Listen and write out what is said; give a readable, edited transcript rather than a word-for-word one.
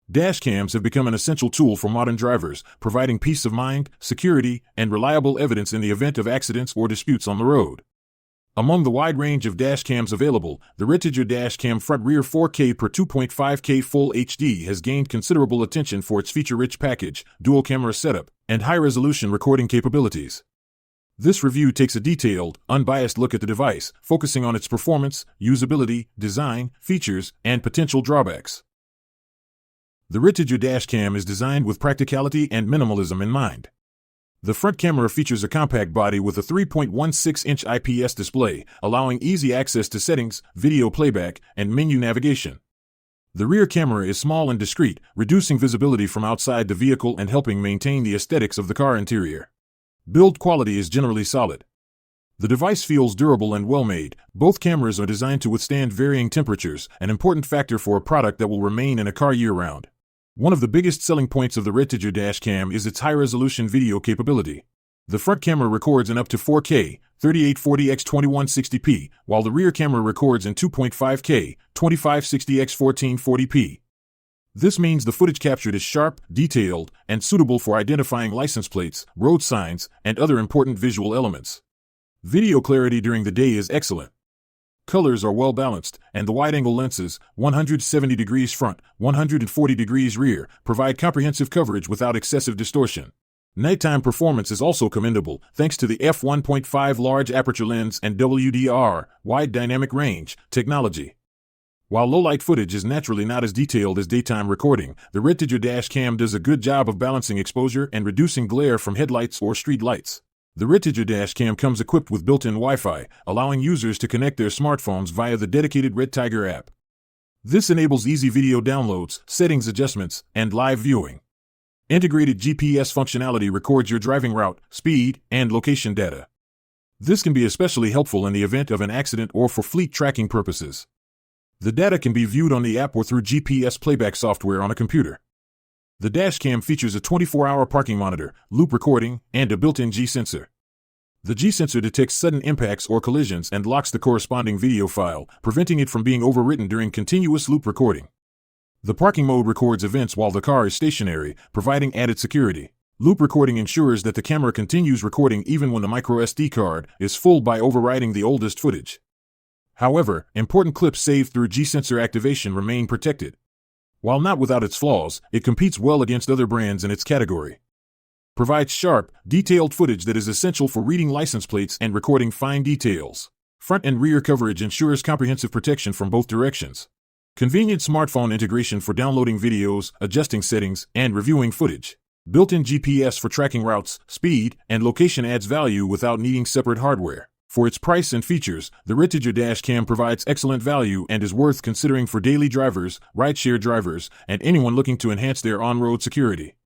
Dashcams have become an essential tool for modern drivers, providing peace of mind, security, and reliable evidence in the event of accidents or disputes on the road. Among the wide range of dashcams available, the REDTIGER dashcam front rear 4K per 2.5K Full HD has gained considerable attention for its feature-rich package, dual camera setup, and high-resolution recording capabilities. This review takes a detailed, unbiased look at the device, focusing on its performance, usability, design, features, and potential drawbacks. The REDTIGER dashcam is designed with practicality and minimalism in mind. The front camera features a compact body with a 3.16-inch IPS display, allowing easy access to settings, video playback, and menu navigation. The rear camera is small and discreet, reducing visibility from outside the vehicle and helping maintain the aesthetics of the car interior. Build quality is generally solid. The device feels durable and well-made. Both cameras are designed to withstand varying temperatures, an important factor for a product that will remain in a car year-round. One of the biggest selling points of the REDTIGER dashcam is its high-resolution video capability. The front camera records in up to 4K, 3840x2160p, while the rear camera records in 2.5K, 2560x1440p. This means the footage captured is sharp, detailed, and suitable for identifying license plates, road signs, and other important visual elements. Video clarity during the day is excellent. Colors are well balanced, and the wide-angle lenses, 170 degrees front, 140 degrees rear, provide comprehensive coverage without excessive distortion. Nighttime performance is also commendable, thanks to the f1.5 large aperture lens and WDR, wide dynamic range, technology. While low-light footage is naturally not as detailed as daytime recording, the REDTIGER dashcam does a good job of balancing exposure and reducing glare from headlights or street lights. The REDTIGER dashcam comes equipped with built-in Wi-Fi, allowing users to connect their smartphones via the dedicated REDTIGER app. This enables easy video downloads, settings adjustments, and live viewing. Integrated GPS functionality records your driving route, speed, and location data. This can be especially helpful in the event of an accident or for fleet tracking purposes. The data can be viewed on the app or through GPS playback software on a computer. The dashcam features a 24-hour parking monitor, loop recording, and a built-in G-sensor. The G-sensor detects sudden impacts or collisions and locks the corresponding video file, preventing it from being overwritten during continuous loop recording. The parking mode records events while the car is stationary, providing added security. Loop recording ensures that the camera continues recording even when the microSD card is full by overwriting the oldest footage. However, important clips saved through G-sensor activation remain protected. While not without its flaws, it competes well against other brands in its category. Provides sharp, detailed footage that is essential for reading license plates and recording fine details. Front and rear coverage ensures comprehensive protection from both directions. Convenient smartphone integration for downloading videos, adjusting settings, and reviewing footage. Built-in GPS for tracking routes, speed, and location adds value without needing separate hardware. For its price and features, the REDTIGER dashcam provides excellent value and is worth considering for daily drivers, rideshare drivers, and anyone looking to enhance their on-road security.